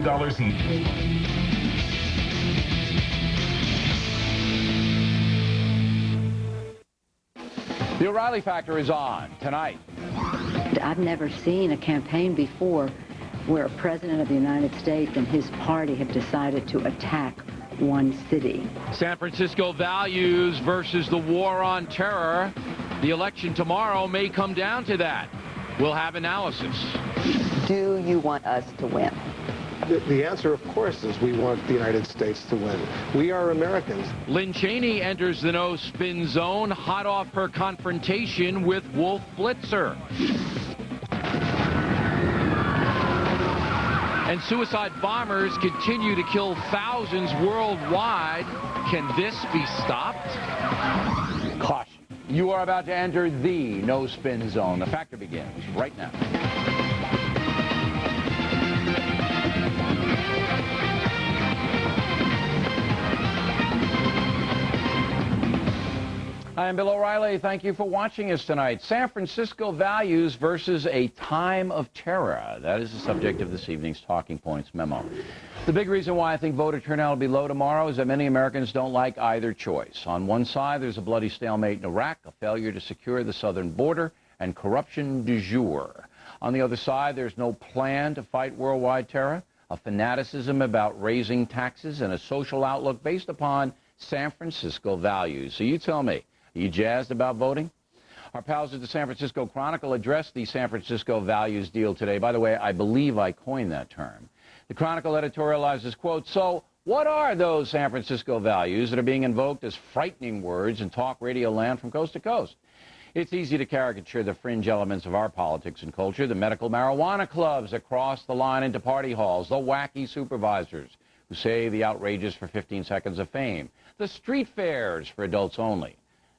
$2 each. The O'Reilly Factor is on tonight. I've never seen a campaign before where a president of the United States and his party have decided to attack one city. San Francisco values versus the war on terror. The election tomorrow may come down to that. We'll have analysis. Do you want us to win? The answer, of course, is we want the United States to win. We are Americans. Lynn Cheney enters the no-spin zone, hot off her confrontation with Wolf Blitzer. And suicide bombers continue to kill thousands worldwide. Can this be stopped? Caution. You are about to enter the no-spin zone. The Factor begins right now. Hi, I'm Bill O'Reilly. Thank you for watching us tonight. San Francisco values versus a time of terror. That is the subject of this evening's Talking Points memo. The big reason why I think voter turnout will be low tomorrow is that many Americans don't like either choice. On one side, there's a bloody stalemate in Iraq, a failure to secure the southern border, and corruption du jour. On the other side, there's no plan to fight worldwide terror, a fanaticism about raising taxes, and a social outlook based upon San Francisco values. So you tell me, are you jazzed about voting? Our pals at the San Francisco Chronicle addressed the San Francisco values deal today. By the way, I believe I coined that term. The Chronicle editorializes, quote, so what are those San Francisco values that are being invoked as frightening words in talk radio land from coast to coast? It's easy to caricature the fringe elements of our politics and culture, the medical marijuana clubs that cross the line into party halls, the wacky supervisors who say the outrageous for 15 seconds of fame, the street fairs for adults only.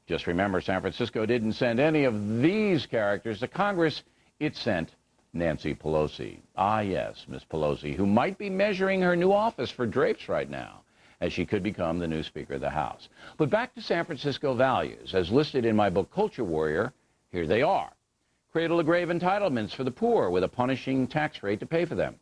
Just remember, San Francisco didn't send any of these characters to Congress. It sent Nancy Pelosi. Ah, yes, Miss Pelosi, who might be measuring her new office for drapes right now, as she could become the new Speaker of the House. But back to San Francisco values. As listed in my book, Culture Warrior, here they are. Cradle-to-grave entitlements for the poor with a punishing tax rate to pay for them.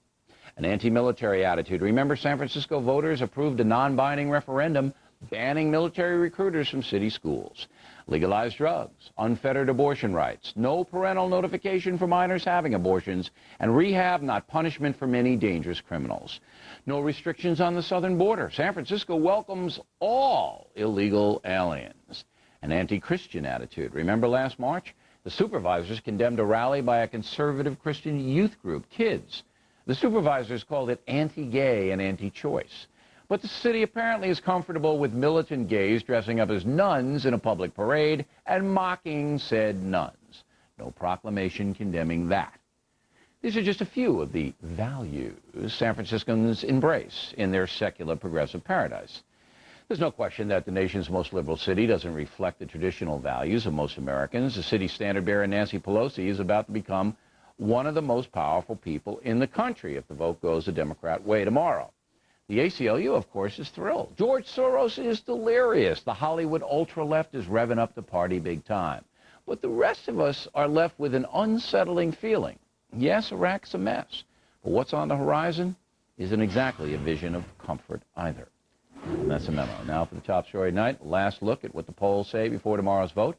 An anti-military attitude. Remember, San Francisco voters approved a non-binding referendum banning military recruiters from city schools. Legalized drugs, unfettered abortion rights, no parental notification for minors having abortions, and rehab, not punishment for many dangerous criminals. No restrictions on the southern border. San Francisco welcomes all illegal aliens. An anti-Christian attitude. Remember last March? The supervisors condemned a rally by a conservative Christian youth group, Kids. The supervisors called it anti-gay and anti-choice. But the city apparently is comfortable with militant gays dressing up as nuns in a public parade and mocking said nuns. No proclamation condemning that. These are just a few of the values San Franciscans embrace in their secular progressive paradise. There's no question that the nation's most liberal city doesn't reflect the traditional values of most Americans. The city's standard-bearer, Nancy Pelosi, is about to become one of the most powerful people in the country if the vote goes the Democrat way tomorrow. The ACLU, of course, is thrilled. George Soros is delirious. The Hollywood ultra-left is revving up the party big time. But the rest of us are left with an unsettling feeling. Yes, Iraq's a mess. But what's on the horizon isn't exactly a vision of comfort either. And that's a memo. Now for the top story tonight, last look at what the polls say before tomorrow's vote.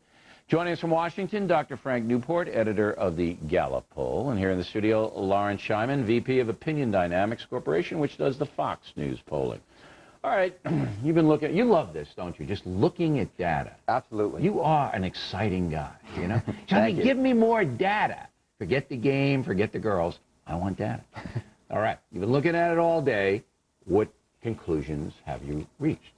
Joining us from Washington, Dr. Frank Newport, editor of the Gallup poll. And here in the studio, Lawrence Scheiman, VP of Opinion Dynamics Corporation, which does the Fox News polling. All right, you've been looking, you love this, don't you? Just looking at data. Absolutely. You are an exciting guy, you know? Johnny, give me more data. Forget the game, forget the girls. I want data. All right, you've been looking at it all day. What conclusions have you reached?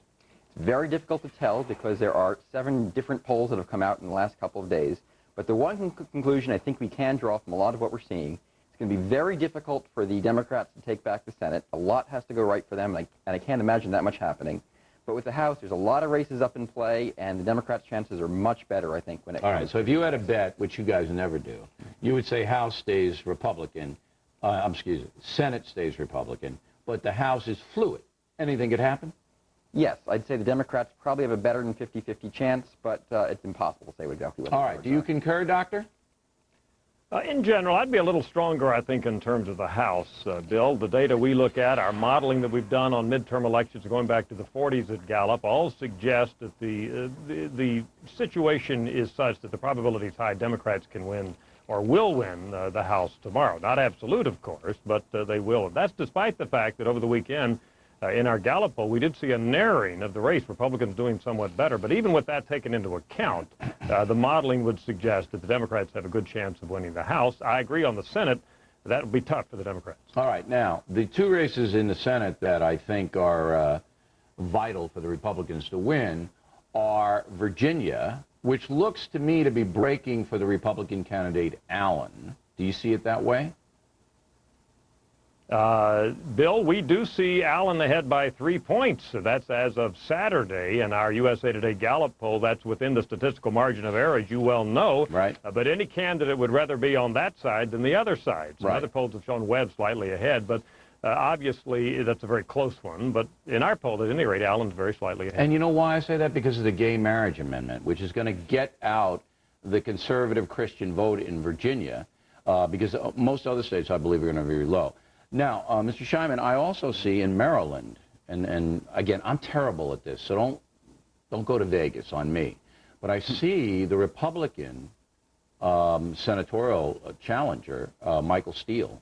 It's very difficult to tell because there are 7 different polls that have come out in the last couple of days. But the one conclusion I think we can draw from a lot of what we're seeing, it's going to be very difficult for the Democrats to take back the Senate. A lot has to go right for them, and I can't imagine that much happening. But with the House, there's a lot of races up in play, and the Democrats' chances are much better, I think, when it comes. All right, so if you had a bet, which you guys never do, you would say House stays Republican, Senate stays Republican, but the House is fluid. Anything could happen? Yes, I'd say the Democrats probably have a better than 50-50 chance, but it's impossible to say exactly what. All right, do you concur, Doctor? In general, I'd be a little stronger, I think, in terms of the House, Bill. The data we look at, our modeling that we've done on midterm elections going back to the 40s at Gallup, all suggest that the situation is such that the probability is high Democrats can win or will win the House tomorrow. Not absolute, of course, but they will. And that's despite the fact that over the weekend, in our Gallup poll, we did see a narrowing of the race, Republicans doing somewhat better. But even with that taken into account, the modeling would suggest that the Democrats have a good chance of winning the House. I agree on the Senate. That would be tough for the Democrats. All right. Now, the two races in the Senate that I think are vital for the Republicans to win are Virginia, which looks to me to be breaking for the Republican candidate Allen. Do you see it that way? Bill, we do see Allen ahead by 3 points. So that's as of Saturday in our USA Today Gallup poll. That's within the statistical margin of error, as you well know. Right. But any candidate would rather be on that side than the other side. Some right. other polls have shown Webb slightly ahead, but obviously that's a very close one. But in our poll, at any rate, Allen's very slightly ahead. And you know why I say that? Because of the gay marriage amendment, which is going to get out the conservative Christian vote in Virginia, because most other states, I believe, are going to be very low. Now, Mr. Scheinman, I also see in Maryland, and again, I'm terrible at this, so don't go to Vegas on me, but I see the Republican senatorial challenger, Michael Steele,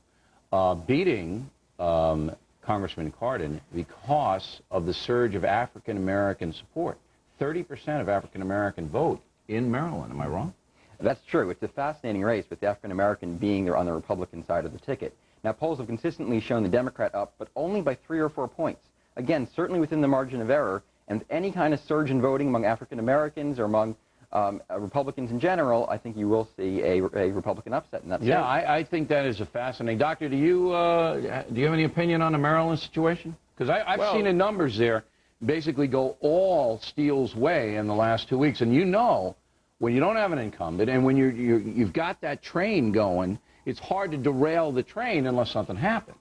beating Congressman Cardin because of the surge of African-American support. 30% of African-American vote in Maryland. Am I wrong? That's true. It's a fascinating race with the African-American being there on the Republican side of the ticket. Now, polls have consistently shown the Democrat up, but only by 3 or 4 points. Again, certainly within the margin of error, and any kind of surge in voting among African-Americans or among Republicans in general, I think you will see a Republican upset in that state. Yeah, I think that is a fascinating. Doctor, do you have any opinion on the Maryland situation? Because I've seen the numbers there basically go all Steele's way in the last 2 weeks. And you know, when you don't have an incumbent and when you've got that train going, it's hard to derail the train unless something happens.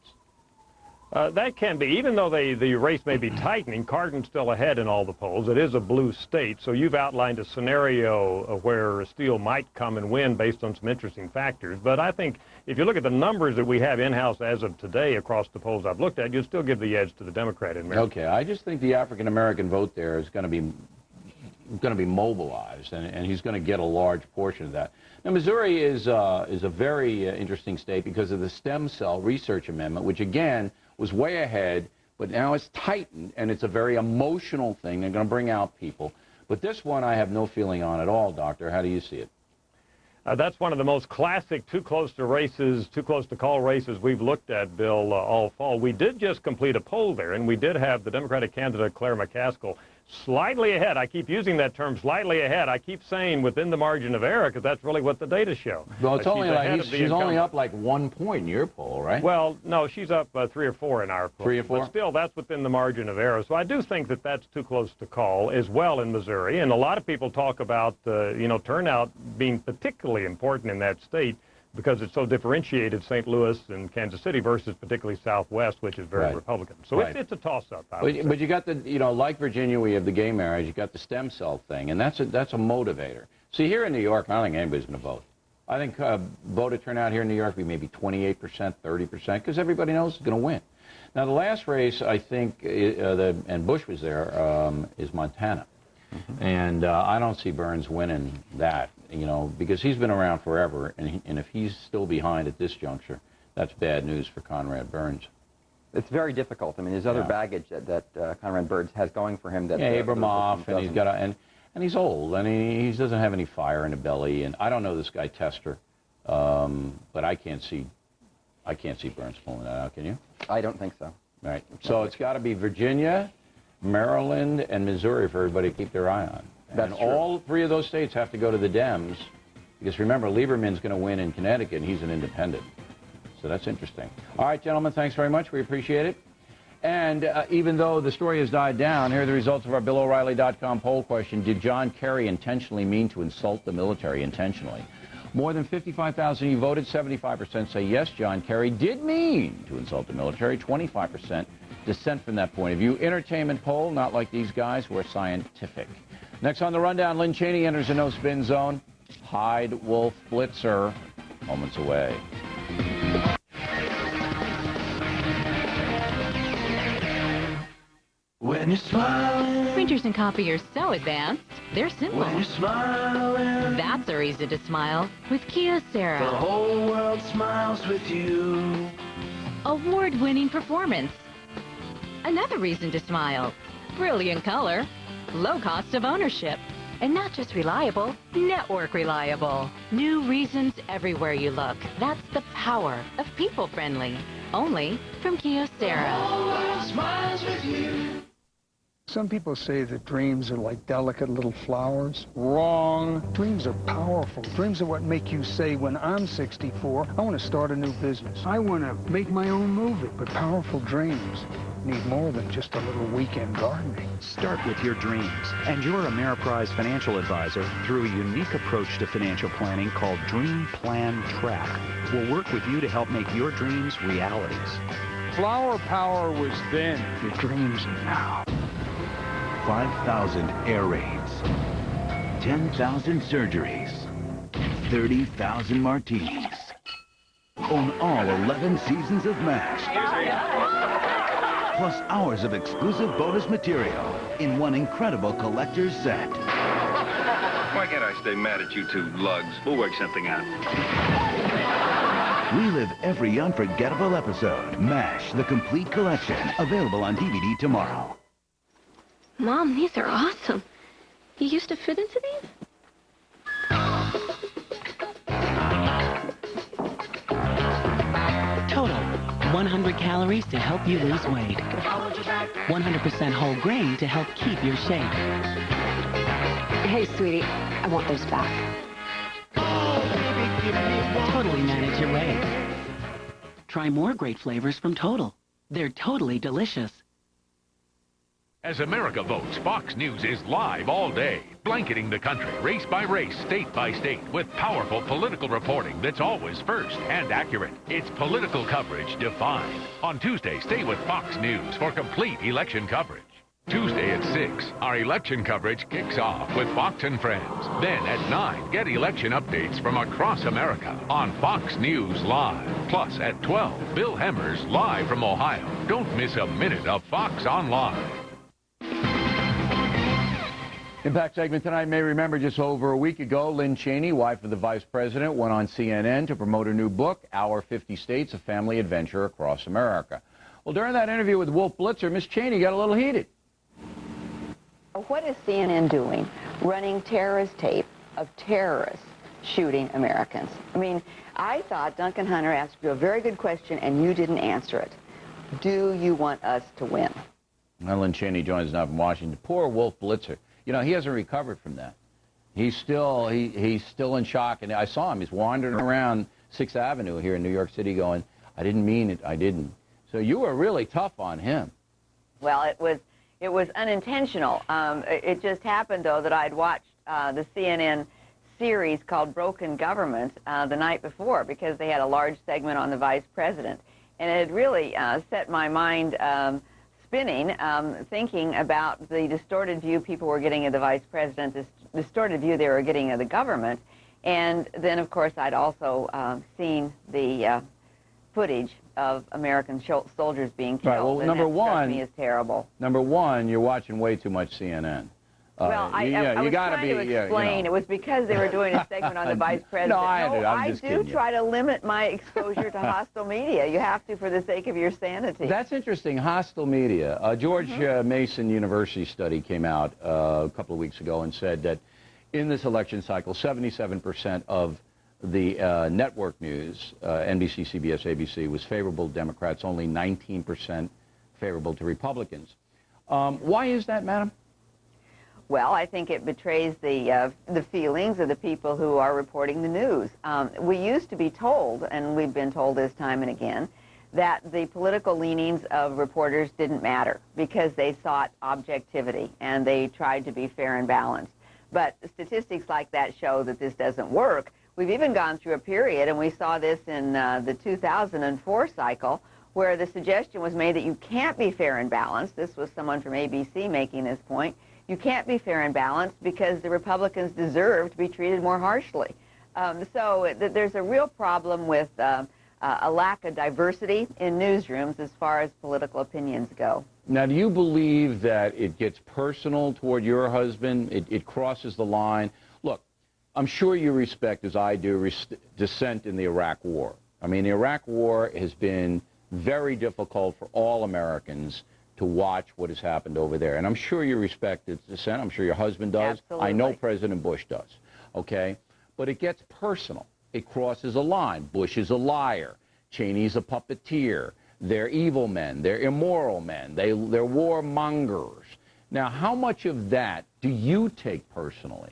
That can be. Even though the race may be tightening, Cardin's still ahead in all the polls. It is a blue state, so you've outlined a scenario where Steele might come and win based on some interesting factors. But I think if you look at the numbers that we have in-house as of today across the polls I've looked at, you'd still give the edge to the Democrat in Maryland. Okay, I just think the African-American vote there is going to be mobilized, and he's going to get a large portion of that. Now, Missouri is a very interesting state because of the stem cell research amendment, which again was way ahead, but now it's tightened, and it's a very emotional thing. They're going to bring out people. But this one I have no feeling on at all, Doctor. How do you see it? That's one of the most classic too close to call races we've looked at, Bill, all fall. We did just complete a poll there, and we did have the Democratic candidate Claire McCaskill slightly ahead. I keep using that term, slightly ahead. I keep saying within the margin of error because that's really what the data show. Well, it's only like she's only up like 1 point in your poll, right? Well, no, she's up 3 or 4 in our poll. 3 or 4? But still, that's within the margin of error. So I do think that that's too close to call as well in Missouri. And a lot of people talk about, turnout being particularly important in that state because it's so differentiated, St. Louis and Kansas City versus particularly Southwest, which is very Republican. So it's a toss-up. But you got the, like Virginia, we have the gay marriage, you got the stem cell thing, and that's a motivator. See, here in New York, I don't think anybody's going to vote. I think voter turnout here in New York will be maybe 28%, 30%, because everybody knows it's going to win. Now, the last race, I think, and Bush was there, is Montana. Mm-hmm. And I don't see Burns winning that, because he's been around forever, and if he's still behind at this juncture, that's bad news for Conrad Burns. It's very difficult. I mean, there's other baggage that Conrad Burns has going for him. That Abramoff, and he's got and he's old, and he doesn't have any fire in the belly. And I don't know this guy Tester, but I can't see Burns pulling that out. Can you? I don't think so. All right. So it's got to be Virginia, Maryland, and Missouri for everybody to keep their eye on. That's true. All 3 of those states have to go to the Dems, because remember, Lieberman's going to win in Connecticut, and he's an independent. So that's interesting. All right, gentlemen, thanks very much. We appreciate it. And even though the story has died down, here are the results of our BillO'Reilly.com poll question. Did John Kerry intentionally mean to insult the military intentionally? More than 55,000 of you voted. 75% say yes, John Kerry did mean to insult the military. 25% dissent from that point of view. Entertainment poll, not like these guys who are scientific. Next on the rundown, Lynn Cheney enters a no-spin zone. Hyde Wolf Blitzer. moments away. When you're smiling, Printers and copiers so advanced, they're simple. when you're smiling, That's a reason to smile with Kia the Kyocera. whole world smiles with you. Award-winning performance. Another reason to smile. Brilliant color. Low cost of ownership. And not just reliable, network reliable. New reasons everywhere you look. That's the power of people-friendly. Only from Kyocera. Whole world smiles with you. Some people say that dreams are like delicate little flowers. Wrong. Dreams are powerful. Dreams are what make you say, when I'm 64, I want to start a new business. I want to make my own movie. But powerful dreams need more than just a little weekend gardening. Start with your dreams, and your Ameriprise financial advisor, through a unique approach to financial planning called Dream Plan Track, will work with you to help make your dreams realities. Flower power was then. Your dreams are now. 5,000 air raids, 10,000 surgeries, 30,000 martinis. Own all 11 seasons of MASH. Plus hours of exclusive bonus material in one incredible collector's set. Why can't I stay mad at you two lugs? We'll work something out. Relive every unforgettable episode. MASH, the complete collection. Available on DVD tomorrow. Mom, these are awesome. You used to fit into these? Total, 100 calories to help you lose weight. 100% whole grain to help keep your shape. Hey, sweetie, I want those back. Totally manage your weight. Try more great flavors from Total. They're totally delicious. As America votes, Fox News is live all day, blanketing the country, race by race, state by state, with powerful political reporting that's always first and accurate. It's political coverage defined. On Tuesday, stay with Fox News for complete election coverage. Tuesday at 6, our election coverage kicks off with Fox and Friends. Then at 9, get election updates from across America on Fox News Live. Plus at 12, Bill Hemmers live from Ohio. Don't miss a minute of Fox Online. Impact segment tonight. May remember just over a week ago, Lynn Cheney, wife of the vice president, went on CNN to promote her new book, Our 50 States, A Family Adventure Across America. Well, during that interview with Wolf Blitzer, Miss Cheney got a little heated. What is CNN doing, running terrorist tape of terrorists shooting Americans? I mean, I thought Duncan Hunter asked you a very good question, and you didn't answer it. Do you want us to win? Well, Lynn Cheney joins us now from Washington. Poor Wolf Blitzer. You know, he hasn't recovered from that. He's still in shock. And I saw him. He's wandering around 6th Avenue here in New York City going, I didn't mean it. I didn't. So you were really tough on him. Well, it was unintentional. It just happened, though, that I'd watched the CNN series called Broken Government the night before, because they had a large segment on the vice president. And it had really set my mind spinning, thinking about the distorted view people were getting of the vice president, this distorted view they were getting of the government. And then, of course, I'd also seen the footage of American soldiers being killed. Right, well, and number that struck one, me as terrible. Number one, you're watching way too much CNN. Well, I was trying to explain. It was because they were doing a segment on the vice president. No, I do try to limit my exposure to hostile media. You have to for the sake of your sanity. That's interesting, hostile media. George Mason University study came out a couple of weeks ago and said that in this election cycle, 77% of the network news, NBC, CBS, ABC, was favorable to Democrats, only 19% favorable to Republicans. Why is that, madam? Well, I think it betrays the feelings of the people who are reporting the news. We used to be told, and we've been told this time and again, that the political leanings of reporters didn't matter because they sought objectivity and they tried to be fair and balanced. But statistics like that show that this doesn't work. We've even gone through a period, and we saw this in the 2004 cycle, where the suggestion was made that you can't be fair and balanced. This was someone from ABC making this point. You can't be fair and balanced because the Republicans deserve to be treated more harshly. There's a real problem with a lack of diversity in newsrooms as far as political opinions go. Now, do you believe that it gets personal toward your husband? It crosses the line? Look, I'm sure you respect, as I do, dissent in the Iraq War. I mean, the Iraq War has been very difficult for all Americans to watch what has happened over there. And I'm sure you respect its dissent. I'm sure your husband does. Absolutely. I know President Bush does. Okay? But it gets personal. It crosses a line. Bush is a liar. Cheney's a puppeteer. They're evil men. They're immoral men. They're warmongers. Now, how much of that do you take personally?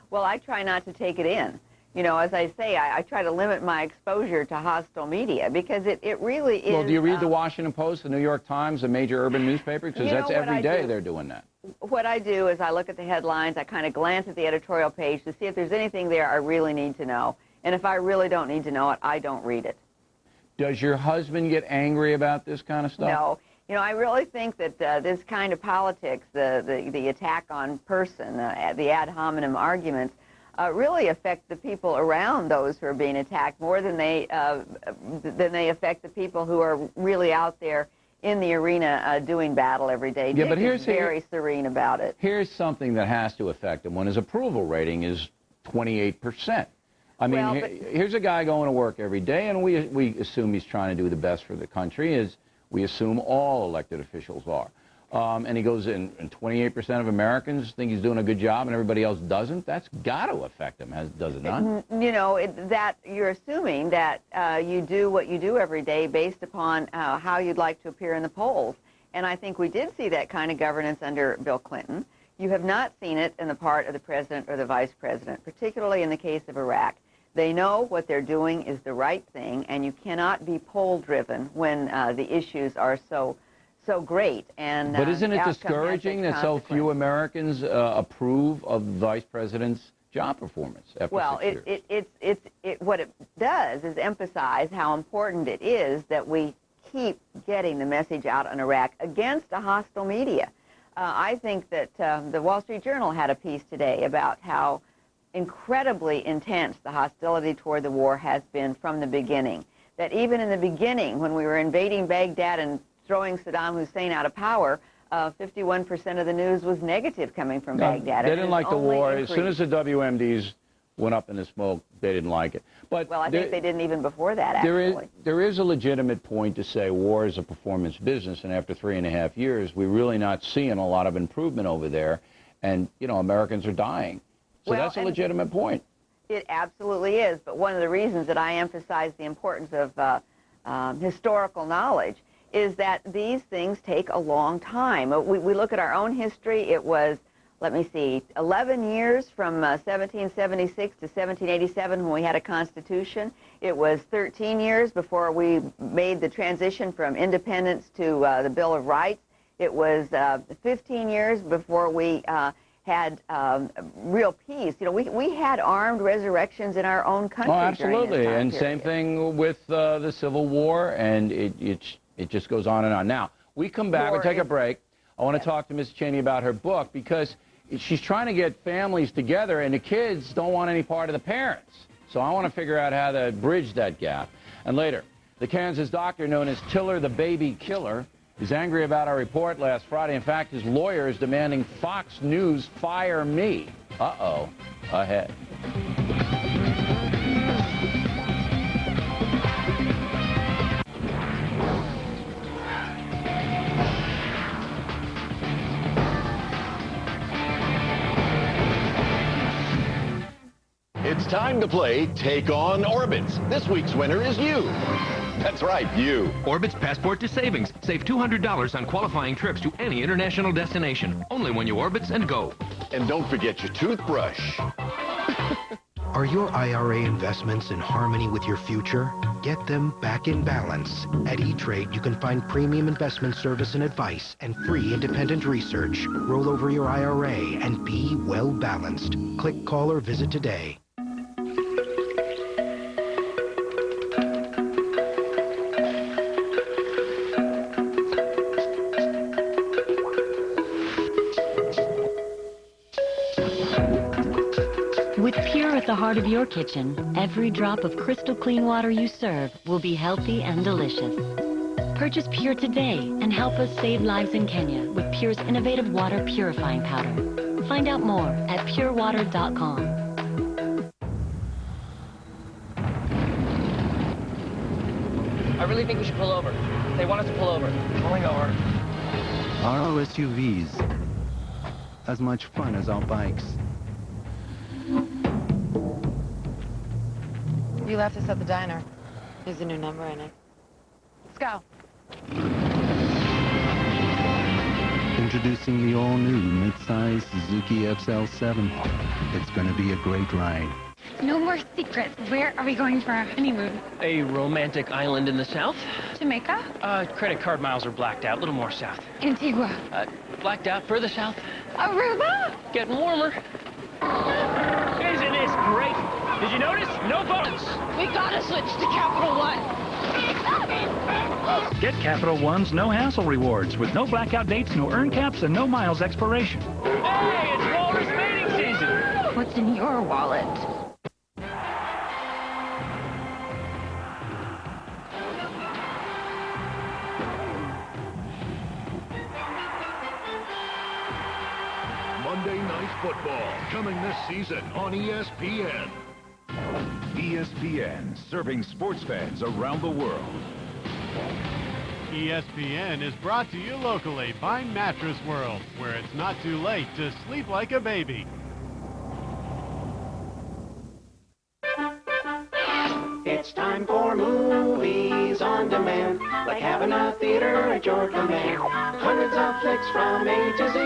Well, I try not to take it in. You know, as I say, I try to limit my exposure to hostile media because it really is... Well, do you read the Washington Post, the New York Times, a major urban newspaper? Because that's every day they're doing that. What I do is I look at the headlines, I kind of glance at the editorial page to see if there's anything there I really need to know. And if I really don't need to know it, I don't read it. Does your husband get angry about this kind of stuff? No. You know, I really think that this kind of politics, the attack on person, the ad hominem arguments, really affect the people around those who are being attacked more than they affect the people who are really out there in the arena doing battle every day. Yeah, Dick but is very serene about it. Here's something that has to affect him when his approval rating is 28%. I mean, here's a guy going to work every day, and we assume he's trying to do the best for the country, as we assume all elected officials are. And he goes in, and 28% of Americans think he's doing a good job, and everybody else doesn't. That's got to affect him, does it not? You know, that you're assuming that you do what you do every day based upon how you'd like to appear in the polls. And I think we did see that kind of governance under Bill Clinton. You have not seen it in the part of the president or the vice president, particularly in the case of Iraq. They know what they're doing is the right thing, and you cannot be poll-driven when the issues are so great. And but isn't it discouraging that so few Americans approve of the vice president's job performance after 6 years? What it does is emphasize how important it is that we keep getting the message out on Iraq against a hostile media. I think that the Wall Street Journal had a piece today about how incredibly intense the hostility toward the war has been from the beginning. That even in the beginning, when we were invading Baghdad and throwing Saddam Hussein out of power, 51% of the news was negative coming from Baghdad. They didn't like the war. As soon as the WMDs went up in the smoke, they didn't like it. But well, I think they didn't even before that, actually. There is a legitimate point to say war is a performance business, and after 3.5 years, we're really not seeing a lot of improvement over there, and, you know, Americans are dying. So that's a legitimate point. It absolutely is, but one of the reasons that I emphasize the importance of historical knowledge is that these things take a long time. We look at our own history. It was, let me see, 11 years from 1776 to 1787 when we had a Constitution. It was 13 years before we made the transition from independence to the Bill of Rights. It was 15 years before we had real peace. You know, we had armed resurrections in our own country. Oh, absolutely. During this time And period. same thing with the Civil War, and it just goes on and on. Now, we come back, we take a break. I want to talk to Ms. Cheney about her book because she's trying to get families together, and the kids don't want any part of the parents. So I want to figure out how to bridge that gap. And later, the Kansas doctor known as Tiller the Baby Killer is angry about our report last Friday. In fact, his lawyer is demanding Fox News fire me. Uh-oh. Ahead. It's time to play Take on Orbitz. This week's winner is you. That's right, you. Orbit's Passport to Savings. Save $200 on qualifying trips to any international destination. Only when you Orbitz and go. And don't forget your toothbrush. Are your IRA investments in harmony with your future? Get them back in balance. At E-Trade, you can find premium investment service and advice and free independent research. Roll over your IRA and be well balanced. Click, call, or visit today. With Pure at the the heart of your kitchen, every drop of crystal clean water you serve will be healthy and delicious. Purchase Pure today and help us save lives in Kenya with Pure's innovative water purifying powder. Find out more at purewater.com. I really think we should pull over. They want us to pull over. Pulling over. Are our SUVs as much fun as our bikes? You left us at the diner. There's a new number in it. Let's go. Introducing the all-new midsize Suzuki XL7. It's going to be a great ride. No more secrets. Where are we going for our honeymoon? A romantic island in the south. Jamaica? Credit card miles are blacked out. A little more south. Antigua? Blacked out further south. Aruba? Getting warmer. Isn't this great? Did you notice? No phones. We gotta switch to Capital One. Get Capital One's no-hassle rewards with no blackout dates, no earn caps, and no miles expiration. Hey, it's walrus mating season. What's in your wallet? Monday Night Football, coming this season on ESPN. ESPN, serving sports fans around the world. ESPN is brought to you locally by Mattress World, where it's not too late to sleep like a baby. It's time for movies on demand, like having a theater at your command. Hundreds of flicks from A to Z.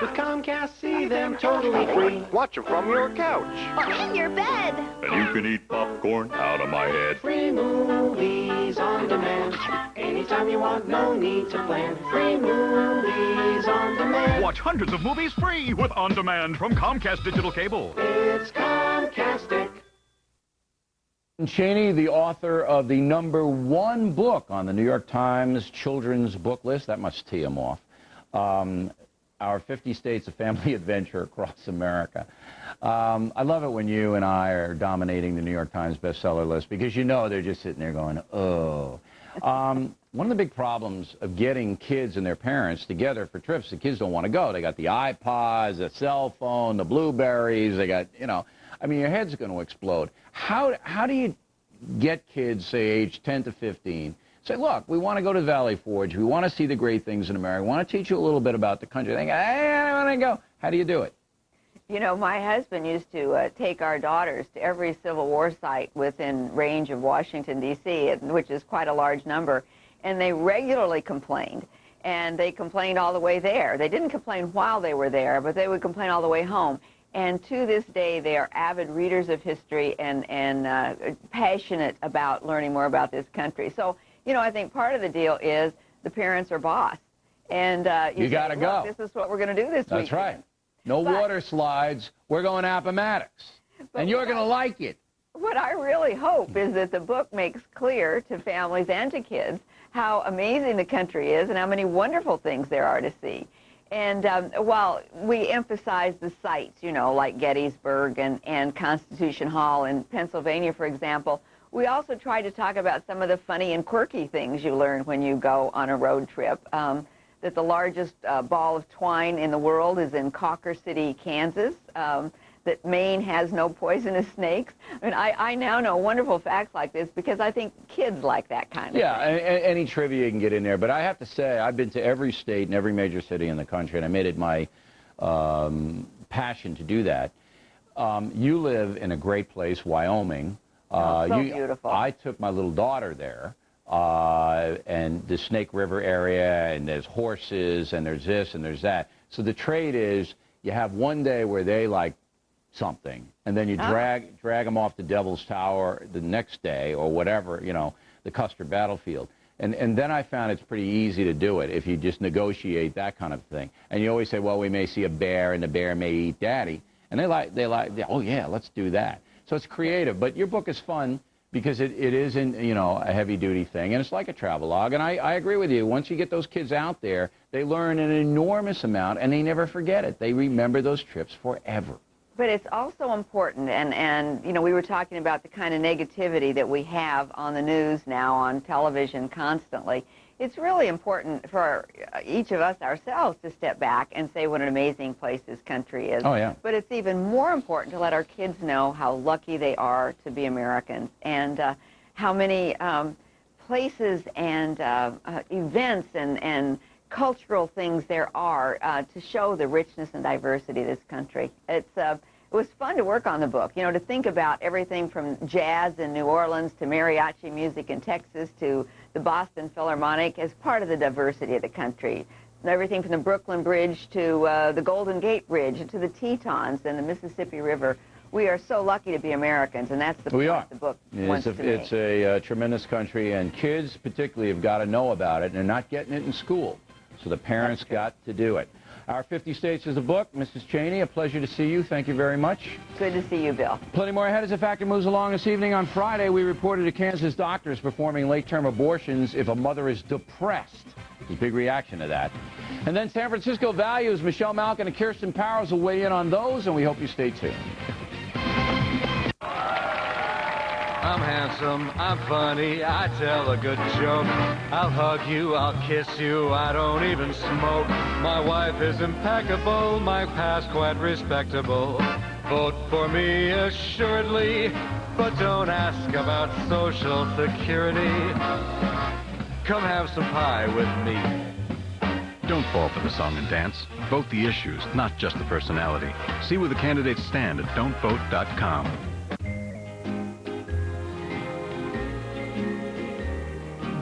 With Comcast, see them totally free. Watch them from your couch. Or in your bed. And you can eat popcorn out of my head. Free movies on demand. Anytime you want, no need to plan. Free movies on demand. Watch hundreds of movies free with On Demand from Comcast Digital Cable. It's Comcastic. Cheney, the author of the #1 book on the New York Times children's book list. That must tee him off. Our 50 States of Family Adventure Across America. I love it when you and I are dominating the New York Times bestseller list because you know they're just sitting there going, oh. One of the big problems of getting kids and their parents together for trips, the kids don't want to go. They got the iPods, the cell phone, the Blueberries. They got, you know, I mean, your head's going to explode. How do you get kids, say, age 10 to 15, say, look, we want to go to Valley Forge. We want to see the great things in America. We want to teach you a little bit about the country. They go, hey, I want to go. How do you do it? You know, my husband used to take our daughters to every Civil War site within range of Washington, D.C., which is quite a large number, and they regularly complained. And they complained all the way there. They didn't complain while they were there, but they would complain all the way home. And to this day, they are avid readers of history and passionate about learning more about this country. So, you know, I think part of the deal is the parents are boss. And you got to go. This is what we're going to do this week. That's right. No water slides. We're going Appomattox. And you're going to like it. What I really hope is that the book makes clear to families and to kids how amazing the country is and how many wonderful things there are to see. And while we emphasize the sites, you know, like Gettysburg and Constitution Hall in Pennsylvania, for example, we also try to talk about some of the funny and quirky things you learn when you go on a road trip. That the largest ball of twine in the world is in Cawker City, Kansas. That Maine has no poisonous snakes. I mean, I now know wonderful facts like this because I think kids like that kind of thing. Yeah, any trivia you can get in there. But I have to say, I've been to every state and every major city in the country, and I made it my passion to do that. You live in a great place, Wyoming. So beautiful. I took my little daughter there. And the Snake River area, and there's horses, and there's this, and there's that. So the trade is you have one day where they like something, and then you drag them off the Devil's Tower the next day or whatever, you know, the Custer Battlefield. And then I found it's pretty easy to do it if you just negotiate that kind of thing. And you always say, well, we may see a bear, and the bear may eat daddy. And they like, oh, yeah, let's do that. So it's creative. But your book is fun because it isn't, you know, a heavy-duty thing. And it's like a travelogue. And I agree with you. Once you get those kids out there, they learn an enormous amount, and they never forget it. They remember those trips forever. But it's also important, and you know, we were talking about the kind of negativity that we have on the news now, on television constantly. It's really important for each of us ourselves to step back and say what an amazing place this country is. Oh, yeah. But it's even more important to let our kids know how lucky they are to be Americans, and how many places and events and cultural things there are to show the richness and diversity of this country. It was fun to work on the book, you know, to think about everything from jazz in New Orleans to mariachi music in Texas to the Boston Philharmonic as part of the diversity of the country. Everything from the Brooklyn Bridge to the Golden Gate Bridge to the Tetons and the Mississippi River. We are so lucky to be Americans, and that's the point the book wants to make. It's a tremendous country, and kids particularly have got to know about it, and they're not getting it in school. So the parents got to do it. Our 50 States is the book. Mrs. Cheney, a pleasure to see you. Thank you very much. Good to see you, Bill. Plenty more ahead as the factor moves along this evening. On Friday, we reported a Kansas doctors performing late-term abortions if a mother is depressed. There's a big reaction to that. And then San Francisco values. Michelle Malkin and Kirsten Powers will weigh in on those, and we hope you stay tuned. I'm handsome, I'm funny, I tell a good joke. I'll hug you, I'll kiss you, I don't even smoke. My wife is impeccable, my past quite respectable. Vote for me assuredly, but don't ask about Social Security. Come have some pie with me. Don't fall for the song and dance. Vote the issues, not just the personality. See where the candidates stand at don'tvote.com.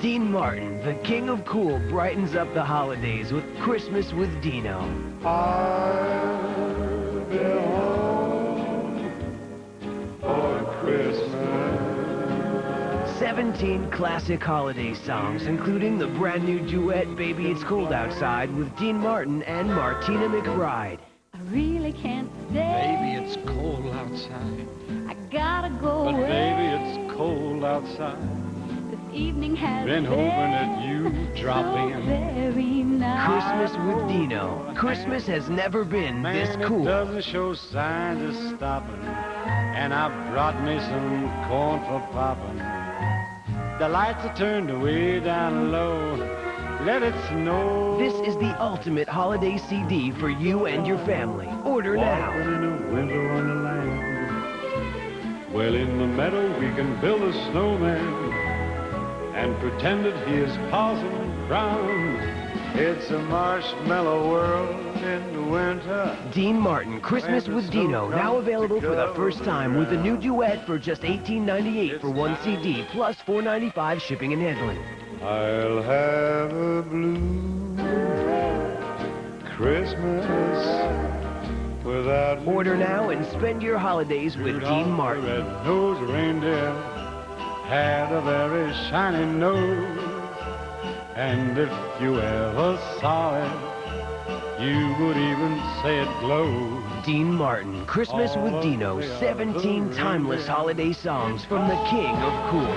Dean Martin, the king of cool, brightens up the holidays with Christmas with Dino. I'll be home for Christmas. 17 classic holiday songs, including the brand new duet Baby It's Cold Outside with Dean Martin and Martina McBride. I really can't stay. Baby, it's cold outside. I gotta go But away. baby, it's cold outside. Evening has Been hoping that you drop in. very nice. Christmas with Dino. Christmas has never been this cool. It doesn't show signs of stopping, and I've brought me some corn for popping. The lights are turned way down low. Let it snow. This is the ultimate holiday CD for you and your family. Order now. Walking in a winter wonderland. Well, in the meadow we can build a snowman and pretend that he is Parson Brown. It's a marshmallow world in the winter. Dean Martin, Christmas with Dino, now available for the first time with a new duet for just $18.98 for one CD, plus $4.95 shipping and handling. I'll have a blue Christmas without Order now and spend your holidays with Dean Martin. The red-nosed reindeer had a very shiny nose, and if you ever saw it, you would even say it glowed. Dean Martin, Christmas with Dino, 17 timeless holiday songs from the king of cool.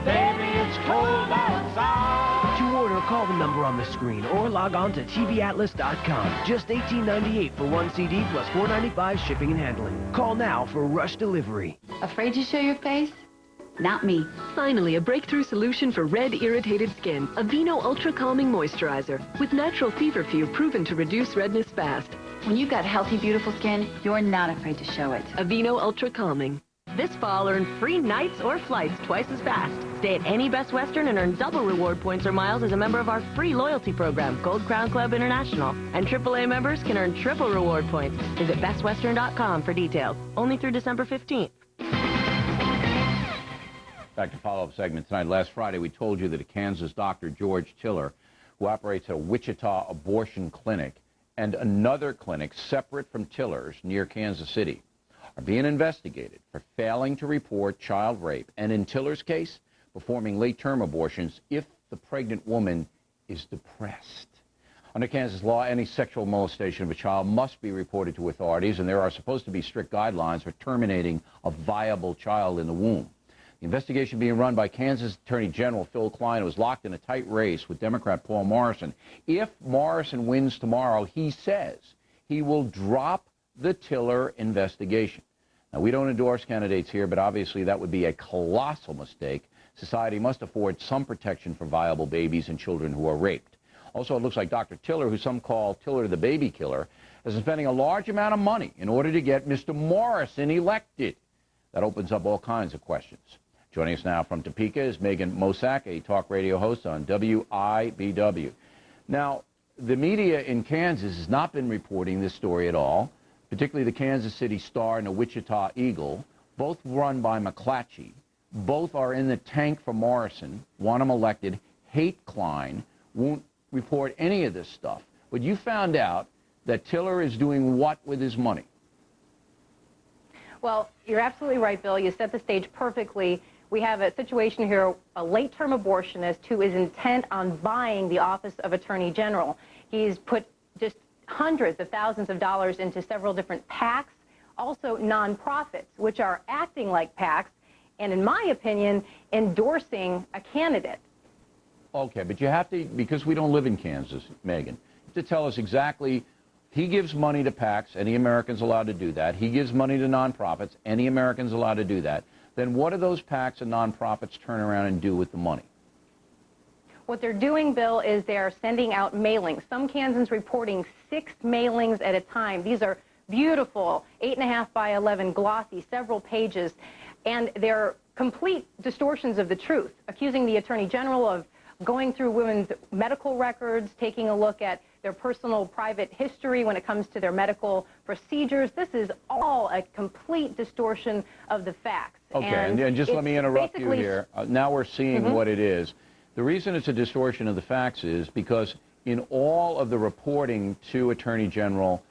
Baby, it's cold outside. To order, call the number on the screen or log on to TVAtlas.com. Just $18.98 for one CD plus $4.95 shipping and handling. Call now for rush delivery. Afraid to show your face? Not me. Finally, a breakthrough solution for red, irritated skin. Aveeno Ultra Calming Moisturizer. With natural feverfew proven to reduce redness fast. When you've got healthy, beautiful skin, you're not afraid to show it. Aveeno Ultra Calming. This fall, earn free nights or flights twice as fast. Stay at any Best Western and earn double reward points or miles as a member of our free loyalty program, Gold Crown Club International. And AAA members can earn triple reward points. Visit bestwestern.com for details. Only through December 15th. Back to follow-up segment tonight. Last Friday, we told you that a Kansas doctor, George Tiller, who operates a Wichita abortion clinic, and another clinic separate from Tiller's near Kansas City, are being investigated for failing to report child rape, and in Tiller's case, performing late-term abortions if the pregnant woman is depressed. Under Kansas law, any sexual molestation of a child must be reported to authorities, and there are supposed to be strict guidelines for terminating a viable child in the womb. The investigation being run by Kansas Attorney General Phil Kline was locked in a tight race with Democrat Paul Morrison. If Morrison wins tomorrow, he says he will drop the Tiller investigation. Now, we don't endorse candidates here, but obviously that would be a colossal mistake. Society must afford some protection for viable babies and children who are raped. Also, it looks like Dr. Tiller, who some call Tiller the baby killer, has been spending a large amount of money in order to get Mr. Morrison elected. That opens up all kinds of questions. Joining us now from Topeka is Megan Mosak, a talk radio host on WIBW. Now, the media in Kansas has not been reporting this story at all, particularly the Kansas City Star and the Wichita Eagle, both run by McClatchy. Both are in the tank for Morrison, want him elected, hate Klein, won't report any of this stuff. But you found out that Tiller is doing what with his money? Well, you're absolutely right, Bill. You set the stage perfectly. We have a situation here, a late-term abortionist who is intent on buying the office of Attorney General. He's put just hundreds of thousands of dollars into several different PACs, also nonprofits, which are acting like PACs, and in my opinion, endorsing a candidate. Okay, but you have to, because we don't live in Kansas, Megan, you have to tell us exactly, he gives money to PACs, any American's allowed to do that. He gives money to nonprofits, any American's allowed to do that. Then what do those PACs and nonprofits turn around and do with the money? What they're doing, Bill, is they are sending out mailings. Some Kansans reporting 6 mailings at a time. These are beautiful, 8.5 by 11, glossy, several pages, and they're complete distortions of the truth, accusing the Attorney General of going through women's medical records, taking a look at their personal private history when it comes to their medical procedures. This is all a complete distortion of the facts. Okay, and just let me interrupt you here. Now we're seeing what it is. The reason it's a distortion of the facts is because in all of the reporting to Attorney General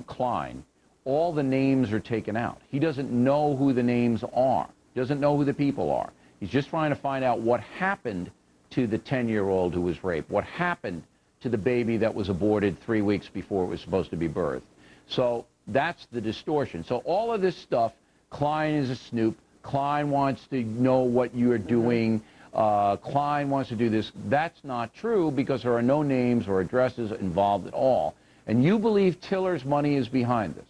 Klein, all the names are taken out. He doesn't know who the names are. He doesn't know who the people are. He's just trying to find out what happened to the 10-year-old who was raped, what happened to the baby that was aborted 3 weeks before it was supposed to be birthed. So that's the distortion. So all of this stuff, Klein is a snoop. Klein wants to know what you're doing. Klein wants to do this. That's not true because there are no names or addresses involved at all. And you believe Tiller's money is behind this?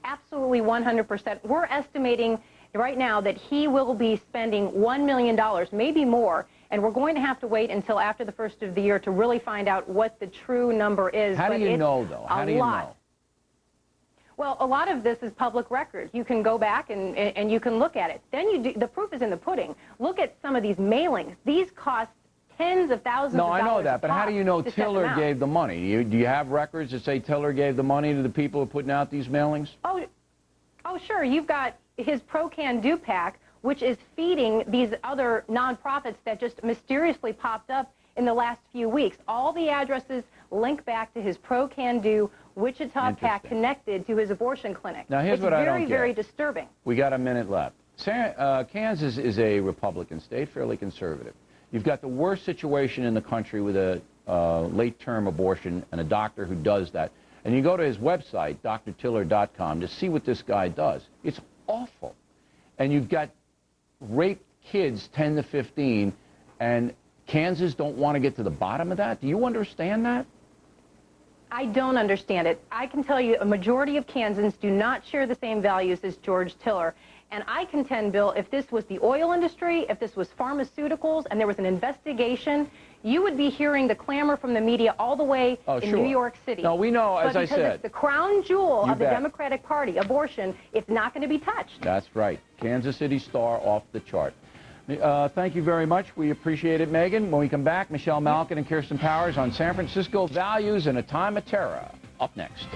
Absolutely 100%. We're estimating right now that he will be spending $1 million, maybe more, and we're going to have to wait until after the first of the year to really find out what the true number is. How do you know, though? How do you know? Well, a lot of this is public record. You can go back and you can look at it. Then the proof is in the pudding. Look at some of these mailings. These cost tens of thousands of dollars. No, I know that, but how do you know Tiller gave the money? Do you have records that say Tiller gave the money to the people who are putting out these mailings? Oh, sure. You've got his Pro Can Do PAC, which is feeding these other nonprofits that just mysteriously popped up in the last few weeks. All the addresses link back to his Pro Can Do Wichita PAC connected to his abortion clinic. Now, here's what I don't get. It's very, very disturbing. We got a minute left. Kansas is a Republican state, fairly conservative. You've got the worst situation in the country with a late-term abortion and a doctor who does that. And you go to his website, drtiller.com, to see what this guy does. It's awful. And you've got raped kids 10 to 15, and Kansas don't want to get to the bottom of that? Do you understand that? I don't understand it. I can tell you a majority of Kansans do not share the same values as George Tiller. And I contend, Bill, if this was the oil industry, if this was pharmaceuticals, and there was an investigation, you would be hearing the clamor from the media all the way in New York City. No, we know, as I said. But because it's the crown jewel of the Democratic Party, abortion, it's not going to be touched. That's right. Kansas City Star off the chart. Thank you very much. We appreciate it, Megan. When we come back, Michelle Malkin and Kirsten Powers on San Francisco Values in a Time of Terror. Up next.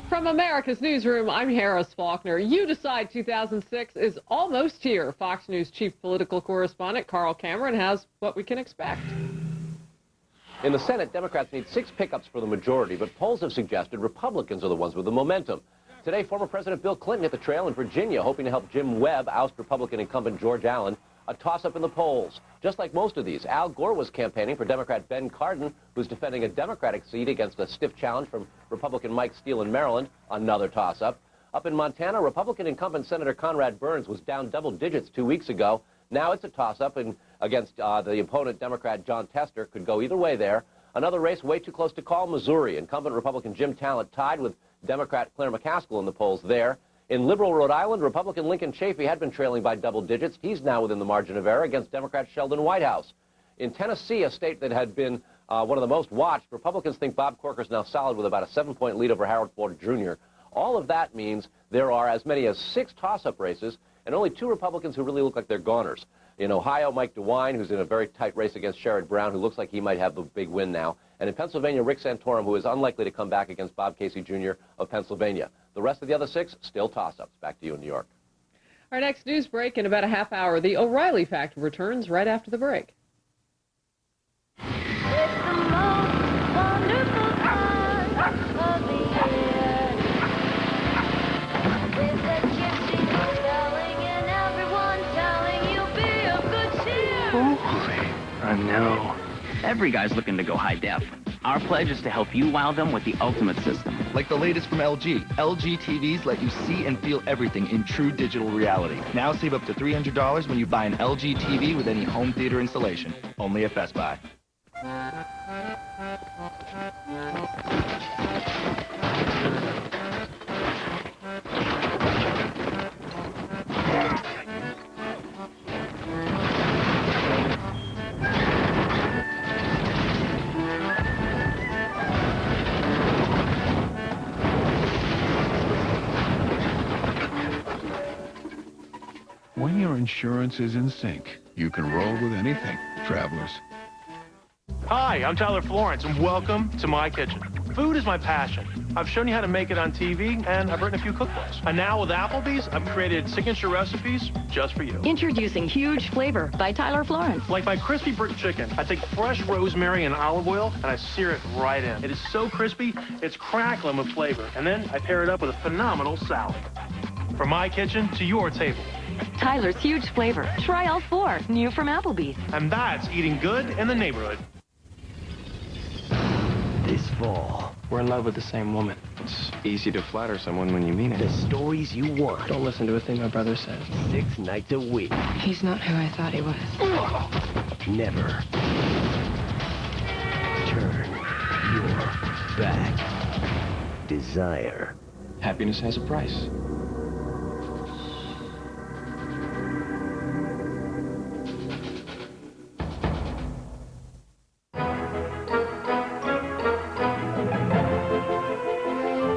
From America's Newsroom, I'm Harris Faulkner. You Decide 2006 is almost here. Fox News chief political correspondent Carl Cameron has what we can expect. In the Senate, Democrats need 6 pickups for the majority, but polls have suggested Republicans are the ones with the momentum. Today, former President Bill Clinton hit the trail in Virginia, hoping to help Jim Webb oust Republican incumbent George Allen. A toss-up in the polls. Just like most of these, Al Gore was campaigning for Democrat Ben Cardin, who's defending a Democratic seat against a stiff challenge from Republican Mike Steele in Maryland. Another toss-up. Up in Montana, Republican incumbent Senator Conrad Burns was down double digits 2 weeks ago. Now it's a toss-up against the opponent, Democrat John Tester. Could go either way there. Another race way too close to call, Missouri. Incumbent Republican Jim Talent tied with Democrat Claire McCaskill in the polls there. In liberal Rhode Island, Republican Lincoln Chafee had been trailing by double digits. He's now within the margin of error against Democrat Sheldon Whitehouse. In Tennessee, a state that had been one of the most watched, Republicans think Bob Corker's now solid with about a 7-point lead over Harold Ford Jr. All of that means there are as many as 6 toss-up races and only 2 Republicans who really look like they're goners. In Ohio, Mike DeWine, who's in a very tight race against Sherrod Brown, who looks like he might have the big win now. And in Pennsylvania, Rick Santorum, who is unlikely to come back against Bob Casey Jr. of Pennsylvania. The rest of the other 6, still toss-ups. Back to you in New York. Our next news break in about a half hour. The O'Reilly Factor returns right after the break. I know. Every guy's looking to go high def. Our pledge is to help you wow them with the ultimate system. Like the latest from LG. LG TVs let you see and feel everything in true digital reality. Now save up to $300 when you buy an LG TV with any home theater installation. Only at Best Buy. When your insurance is in sync, you can roll with anything, travelers. Hi, I'm Tyler Florence, and welcome to my kitchen. Food is my passion. I've shown you how to make it on TV, and I've written a few cookbooks. And now with Applebee's, I've created signature recipes just for you. Introducing Huge Flavor by Tyler Florence. Like my crispy brick chicken, I take fresh rosemary and olive oil, and I sear it right in. It is so crispy, it's crackling with flavor. And then I pair it up with a phenomenal salad. From my kitchen to your table. Tyler's Huge Flavor. Try all 4, new from Applebee's. And that's eating good in the neighborhood. This fall, we're in love with the same woman. It's easy to flatter someone when you mean it. The stories you want. Don't listen to a thing my brother says. 6 nights a week. He's not who I thought he was. Never turn your back. Desire. Happiness has a price.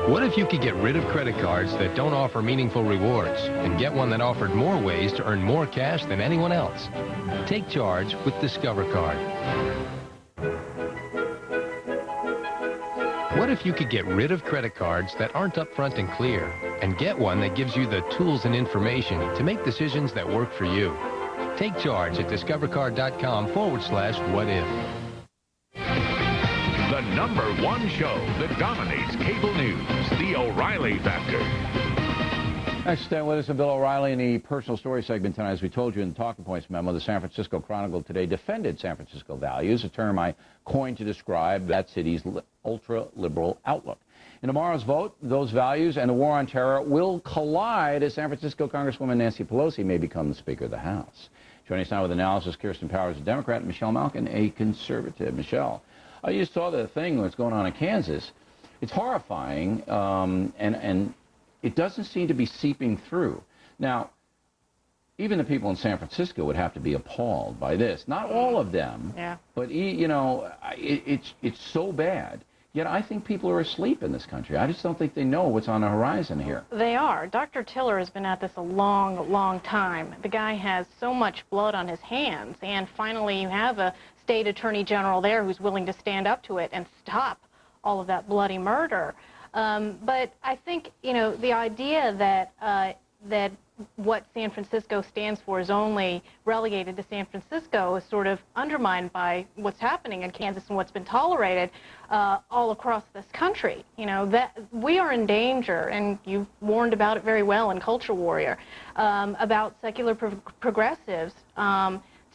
What if you could get rid of credit cards that don't offer meaningful rewards and get one that offered more ways to earn more cash than anyone else? Take charge with Discover Card. What if you could get rid of credit cards that aren't upfront and clear and get one that gives you the tools and information to make decisions that work for you? Take charge at discovercard.com/whatif. The #1 show that dominates cable news, The O'Reilly Factor. Thanks for staying with us. I'm Bill O'Reilly in the personal story segment tonight. As we told you in the Talking Points memo, the San Francisco Chronicle today defended San Francisco values, a term I coined to describe that city's ultra-liberal outlook. In tomorrow's vote, those values and the war on terror will collide as San Francisco Congresswoman Nancy Pelosi may become the Speaker of the House. Joining us now with analysis, Kirsten Powers, a Democrat, and Michelle Malkin, a conservative. Michelle, you saw the thing that's going on in Kansas. It's horrifying, and it doesn't seem to be seeping through. Now, even the people in San Francisco would have to be appalled by this. Not all of them, but it's so bad. Yet I think people are asleep in this country. I just don't think they know what's on the horizon here. They are. Dr. Tiller has been at this a long, long time. The guy has so much blood on his hands, and finally you have a state attorney general there who's willing to stand up to it and stop all of that bloody murder. But I think, the idea that that what San Francisco stands for is only relegated to San Francisco is sort of undermined by what's happening in Kansas and what's been tolerated all across this country. That we are in danger, and you've warned about it very well in Culture Warrior, about secular progressives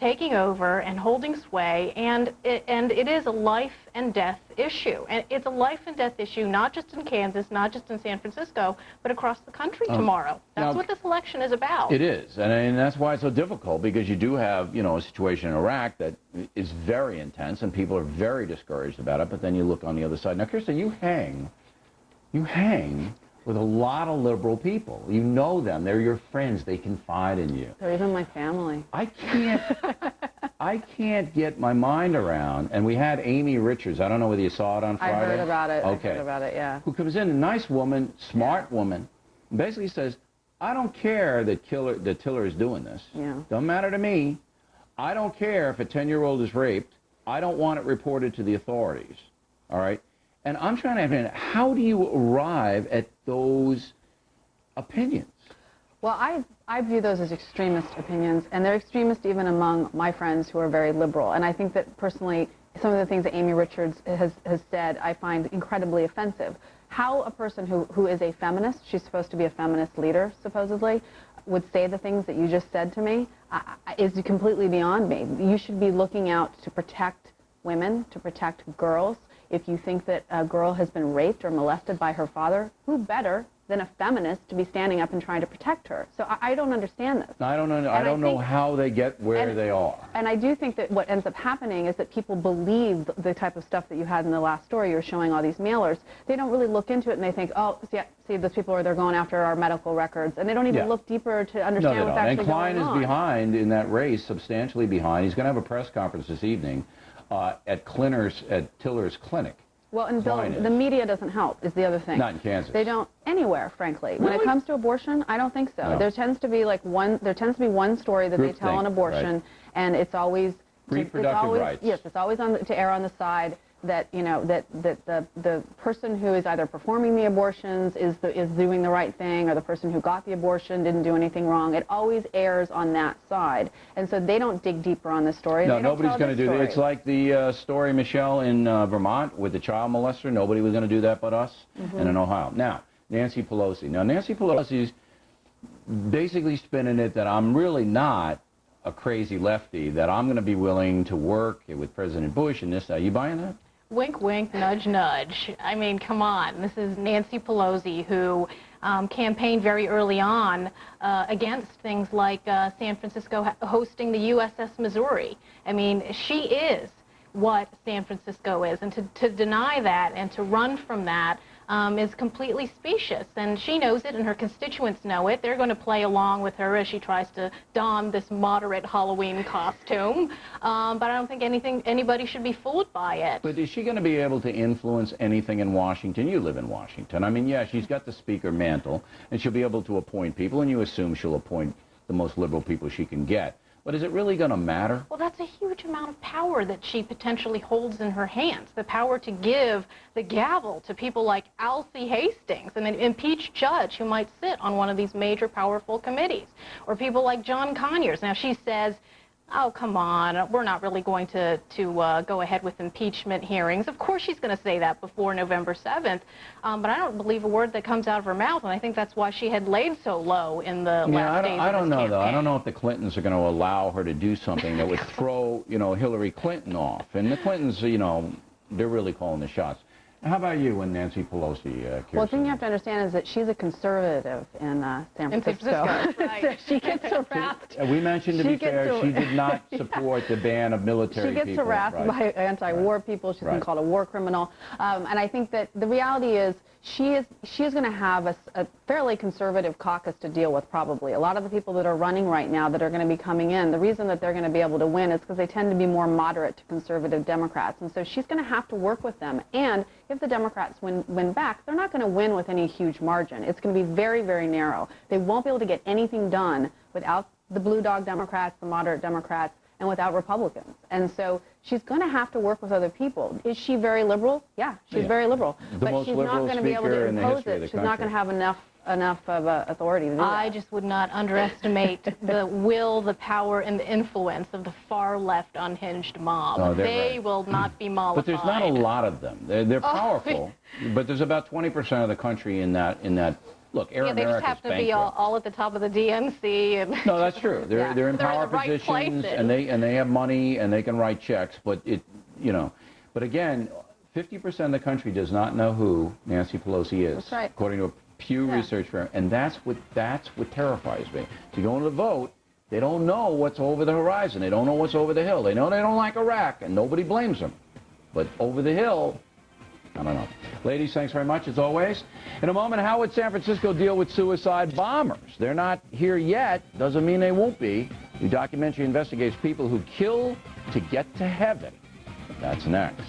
taking over and holding sway, and it is a life and death issue. And it's a life and death issue not just in Kansas, not just in San Francisco, but across the country tomorrow. That's what this election is about. It is, and that's why it's so difficult, because you do have, you know, a situation in Iraq that is very intense, and people are very discouraged about it, but then you look on the other side. Now, Kirsten, you hang with a lot of liberal people. You know them. They're your friends. They confide in you. They're even my family. I can't get my mind around, and we had Amy Richards. I don't know whether you saw it on Friday. I heard about it. Okay. I heard about it, yeah. Who comes in, a nice woman, smart woman, basically says, I don't care that Tiller is doing this. Yeah. Don't matter to me. I don't care if a 10-year-old is raped. I don't want it reported to the authorities. All right? And I'm trying to understand, how do you arrive at those opinions? Well, I view those as extremist opinions, and they're extremist even among my friends who are very liberal. And I think that personally, some of the things that Amy Richards has said, I find incredibly offensive. How a person who is a feminist, she's supposed to be a feminist leader, supposedly, would say the things that you just said to me is completely beyond me. You should be looking out to protect women, to protect girls. If you think that a girl has been raped or molested by her father, who better than a feminist to be standing up and trying to protect her? So I don't understand this. I don't know how they get where they are. And I do think that what ends up happening is that people believe the type of stuff that you had in the last story. You're showing all these mailers. They don't really look into it, and they think, oh, see those people they're going after our medical records, and they don't even look deeper to understand what's actually going on. And Klein is behind in that race, substantially behind. He's going to have a press conference this evening at Tiller's clinic. Well, and Bill, the media doesn't help, is the other thing. Not in Kansas. They don't anywhere, frankly. When it comes to abortion, I don't think so. No. There tends to be one story that they tell on abortion, right. And it's always reproductive rights. Yes, it's always to err on the side that the person who is either performing the abortions is doing the right thing, or the person who got the abortion didn't do anything wrong. It always errs on that side, and so they don't dig deeper on this story. No, nobody's going to do that. It's like the story, Michelle, in Vermont with the child molester. Nobody was going to do that but us, and in Ohio. Now, Nancy Pelosi. Now, Nancy Pelosi's basically spinning it that I'm really not a crazy lefty, that I'm going to be willing to work with President Bush and this. Are you buying that? Wink, wink, nudge, nudge. I mean, come on. This is Nancy Pelosi, who campaigned very early on against things like San Francisco hosting the USS Missouri. I mean, she is what San Francisco is, and to deny that and to run from that is completely specious, and she knows it, and her constituents know it. They're going to play along with her as she tries to don this moderate Halloween costume, but I don't think anybody should be fooled by it. But is she going to be able to influence anything in Washington? You live in Washington. I mean, yeah, she's got the speaker mantle, and she'll be able to appoint people, and you assume she'll appoint the most liberal people she can get. But is it really going to matter? Well, that's a huge amount of power that she potentially holds in her hands, the power to give the gavel to people like Alcee Hastings, an impeached judge who might sit on one of these major powerful committees, or people like John Conyers. Now, she says, oh, come on, we're not really going to go ahead with impeachment hearings. Of course she's going to say that before November 7th, but I don't believe a word that comes out of her mouth, and I think that's why she had laid so low in the last days of this I don't know, campaign. though. I don't know if the Clintons are going to allow her to do something that would throw, Hillary Clinton off. And the Clintons, they're really calling the shots. How about you and Nancy Pelosi, Kirsten? Well, the thing you have to understand is that she's a conservative in San Francisco. Right. So she gets harassed. We mentioned, to be fair, she did not support the ban of military people. She gets harassed by anti-war people. She's been called a war criminal. And I think that the reality is she is going to have a fairly conservative caucus to deal with, probably. A lot of the people that are running right now that are going to be coming in, the reason that they're going to be able to win is because they tend to be more moderate to conservative Democrats. And so she's going to have to work with them. And if the Democrats win back, they're not going to win with any huge margin. It's going to be very, very narrow. They won't be able to get anything done without the blue dog Democrats, the moderate Democrats, and without Republicans. And so she's going to have to work with other people. Is she very liberal? Yeah, she's very liberal. But she's not going to be able to impose it. She's not going to have enough of authority to do that. I just would not underestimate the will, the power, and the influence of the far-left unhinged mob. Oh, they will not be mollified. But there's not a lot of them. They're powerful, but there's about 20% of the country in that look, Air Yeah, they America's just happen to be bankrupt. all at the top of the DNC. And No, that's true. They're in power the right positions, places. and they have money, and they can write checks. But but again, 50% of the country does not know who Nancy Pelosi is. That's right. According to a Pew Research firm, and that's what terrifies me. So you go to the vote, they don't know what's over the horizon. They don't know what's over the hill. They know they don't like Iraq, and nobody blames them. But over the hill, I don't know. Ladies, thanks very much, as always. In a moment, how would San Francisco deal with suicide bombers? They're not here yet. Doesn't mean they won't be. The documentary investigates people who kill to get to heaven. That's next.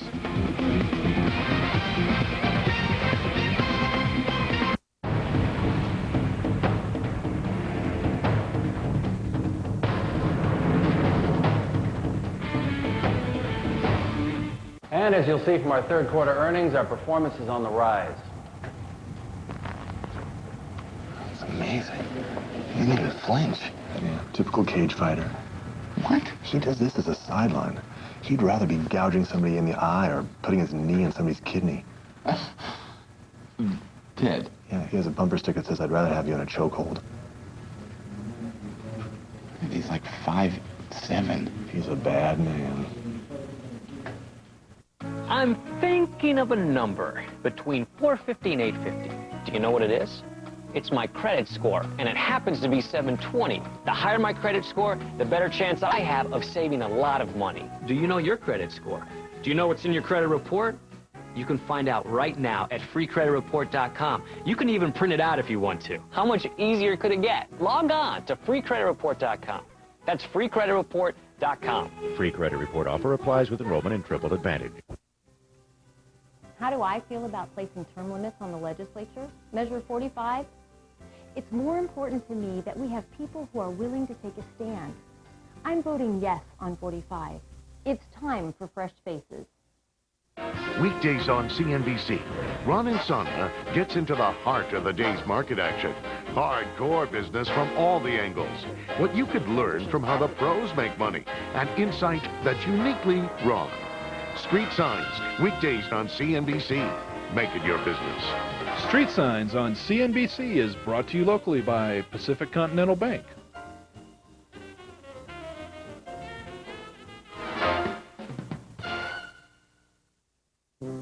And as you'll see from our third quarter earnings, our performance is on the rise. It's amazing. He didn't even flinch. Yeah, typical cage fighter. What? He does this as a sideline. He'd rather be gouging somebody in the eye or putting his knee in somebody's kidney. Dead? Yeah, he has a bumper sticker that says, "I'd rather have you in a chokehold." He's like 5'7". He's a bad man. I'm thinking of a number between 450 and 850. Do you know what it is? It's my credit score, and it happens to be 720. The higher my credit score, the better chance I have of saving a lot of money. Do you know your credit score? Do you know what's in your credit report? You can find out right now at freecreditreport.com. You can even print it out if you want to. How much easier could it get? Log on to freecreditreport.com. That's freecreditreport.com. Free credit report offer applies with enrollment in Triple Advantage. How do I feel about placing term limits on the legislature? Measure 45? It's more important to me that we have people who are willing to take a stand. I'm voting yes on 45. It's time for fresh faces. Weekdays on CNBC, Ron Insomnia gets into the heart of the day's market action. Hardcore business from all the angles. What you could learn from how the pros make money. And insight that's uniquely wrong. Street Signs, weekdays on CNBC. Make it your business. Street Signs on CNBC is brought to you locally by Pacific Continental Bank.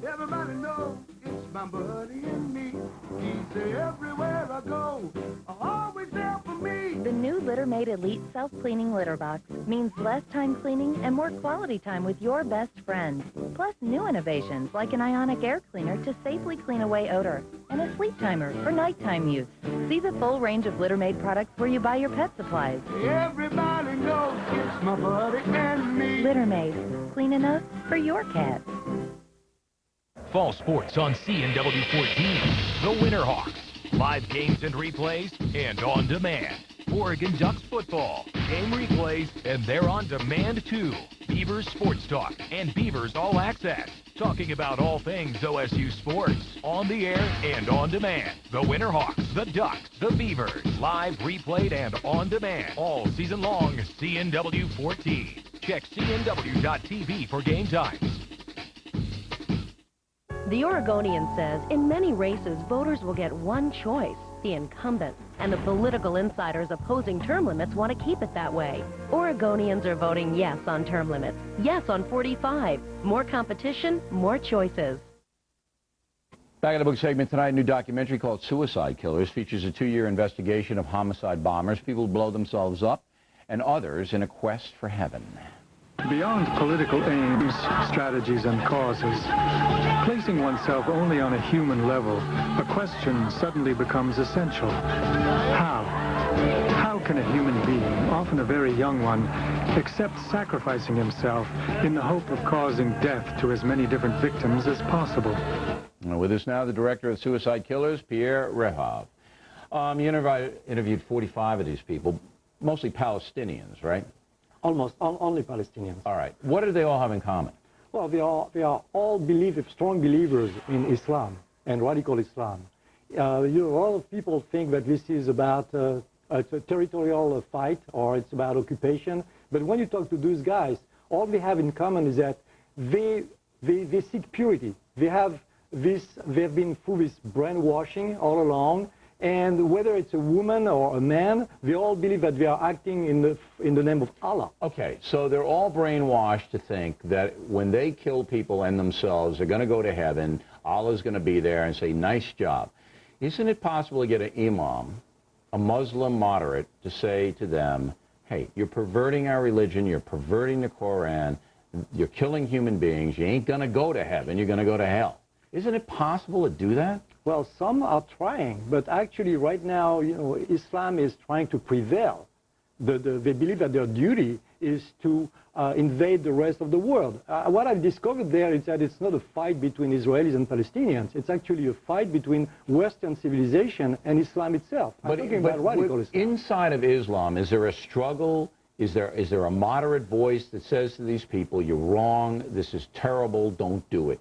Everybody knows it's my buddy and me. He's there everywhere I go, always there for me. The new LitterMate Elite Self-Cleaning Litter Box means less time cleaning and more quality time with your best friends. Plus new innovations like an ionic air cleaner to safely clean away odor and a sleep timer for nighttime use. See the full range of LitterMate products where you buy your pet supplies. Everybody knows it's my buddy and me. LitterMate, clean enough for your cat. Fall sports on CNW 14. The Winterhawks. Live games and replays and on demand. Oregon Ducks football. Game replays and they're on demand too. Beavers Sports Talk and Beavers All Access. Talking about all things OSU sports. On the air and on demand. The Winterhawks, the Ducks, the Beavers. Live, replayed, and on demand. All season long. CNW 14. Check cnw.tv for game times. The Oregonian says in many races, voters will get one choice, the incumbent. And the political insiders opposing term limits want to keep it that way. Oregonians are voting yes on term limits, yes on 45. More competition, more choices. Back in the book segment tonight, a new documentary called Suicide Killers features a 2-year investigation of homicide bombers, people who blow themselves up, and others in a quest for heaven. Beyond political aims, strategies, and causes, placing oneself only on a human level, a question suddenly becomes essential. How? How can a human being, often a very young one, accept sacrificing himself in the hope of causing death to as many different victims as possible? With us now, the director of Suicide Killers, Pierre Rehov. You interviewed 45 of these people, mostly Palestinians, right? Almost only Palestinians. All right. What do they all have in common? Well, they are all strong believers in Islam and radical Islam. A lot of people think that this is about a territorial fight or it's about occupation. But when you talk to those guys, all they have in common is that they seek purity. They've been through this brainwashing all along, And whether it's a woman or a man, they all believe that they are acting in the name of Allah. Okay, so they're all brainwashed to think that when they kill people and themselves, they're going to go to heaven, Allah's going to be there and say, nice job. Isn't it possible to get an imam, a Muslim moderate, to say to them, hey, you're perverting our religion, you're perverting the Quran, you're killing human beings, you ain't going to go to heaven, you're going to go to hell. Isn't it possible to do that? Well, some are trying, but actually right now, you know, Islam is trying to prevail. They believe that their duty is to invade the rest of the world. What I've discovered there is that it's not a fight between Israelis and Palestinians. It's actually a fight between Western civilization and Islam itself. I'm talking about radical Islam. Inside of Islam, is there a struggle? Is there a moderate voice that says to these people, you're wrong, this is terrible, don't do it?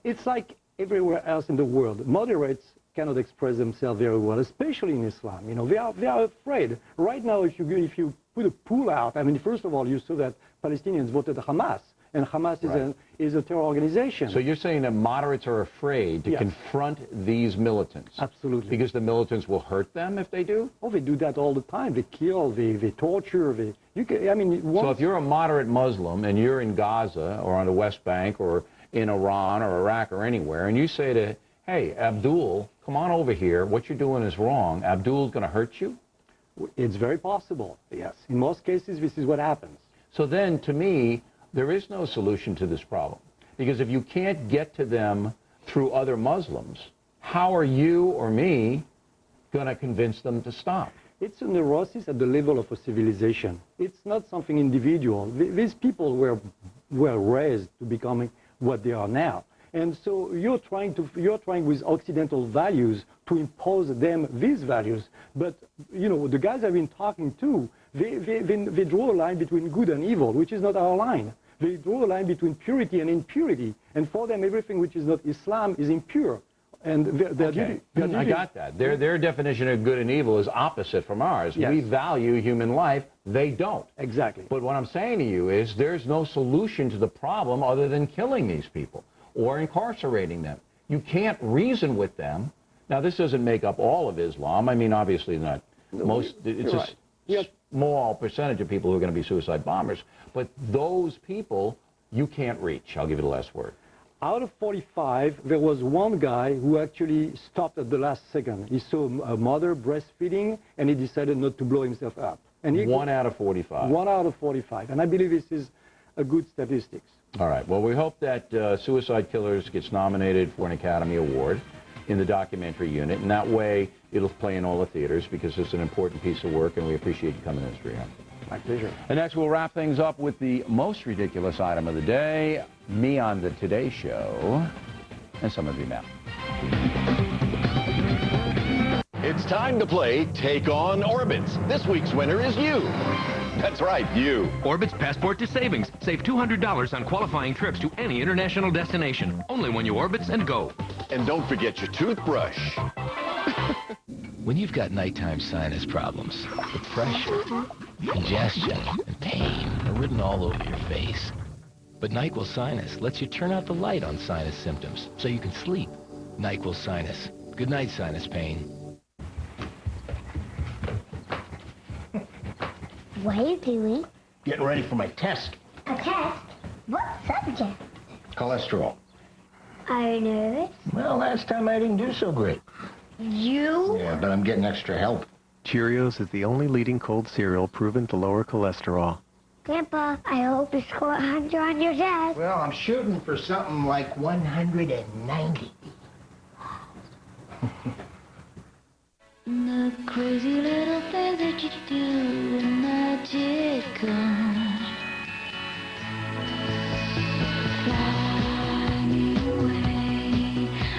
It's like everywhere else in the world. Moderates cannot express themselves very well, especially in Islam. You know, they are afraid. Right now, if you put a pool out, I mean, first of all, you saw that Palestinians voted Hamas, and Hamas is a terror organization. So you're saying that moderates are afraid to confront these militants? Absolutely. Because the militants will hurt them if they do? Oh, they do that all the time. They kill, they torture. So if you're a moderate Muslim and you're in Gaza or on the West Bank or in Iran or Iraq or anywhere, and you say to, hey, Abdul, come on over here, what you're doing is wrong, Abdul's going to hurt you? It's very possible, yes. In most cases, this is what happens. So then, to me, there is no solution to this problem. Because if you can't get to them through other Muslims, how are you or me going to convince them to stop? It's a neurosis at the level of a civilization. It's not something individual. These people were raised to becoming what they are now. And so you're trying with Occidental values to impose them these values. But, you know, the guys I've been talking to, they draw a line between good and evil, which is not our line. They draw a line between purity and impurity. And for them, everything which is not Islam is impure. And I got that. Their definition of good and evil is opposite from ours. Yes. We value human life. They don't. Exactly. But what I'm saying to you is there's no solution to the problem other than killing these people or incarcerating them. You can't reason with them. Now, this doesn't make up all of Islam. I mean, obviously not. It's a small percentage of people who are going to be suicide bombers. But those people, you can't reach. I'll give you the last word. Out of 45, there was one guy who actually stopped at the last second. He saw a mother breastfeeding, and he decided not to blow himself up. And one out of 45. 1 out of 45. And I believe this is a good statistics. All right. Well, we hope that Suicide Killers gets nominated for an Academy Award in the documentary unit. And that way, it'll play in all the theaters because it's an important piece of work, and we appreciate you coming in, Mr. My pleasure. And next, we'll wrap things up with the most ridiculous item of the day, me on the Today Show, and some of you now. It's time to play Take on Orbitz. This week's winner is you. That's right, you. Orbitz Passport to Savings. Save $200 on qualifying trips to any international destination. Only when you Orbitz and go. And don't forget your toothbrush. When you've got nighttime sinus problems, the pressure, congestion, and pain are written all over your face. But NyQuil Sinus lets you turn out the light on sinus symptoms so you can sleep. NyQuil Sinus. Good night, sinus pain. What are you doing? Getting ready for my test. A test? What subject? Cholesterol. Are you nervous? Well, last time I didn't do so great. You? Yeah, but I'm getting extra help. Cheerios is the only leading cold cereal proven to lower cholesterol. Grandpa, I hope you score 100 on your test. Well, I'm shooting for something like 190. The crazy little things that you do when magic comes. Fly me away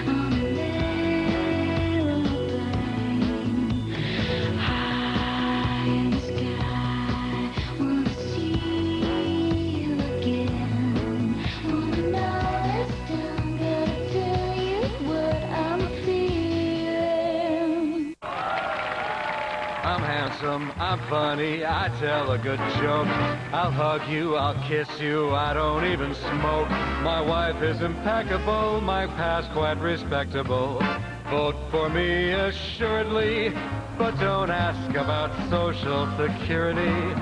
on a little plane. High in the sky, wanna see you again. Wanna know this time, gotta tell you what I'm feeling. I'm handsome, I'm funny, I tell a good joke. I'll hug you, I'll kiss you, I don't even smoke. My wife is impeccable, my past quite respectable. vote for me assuredly, but don't ask about Social Security.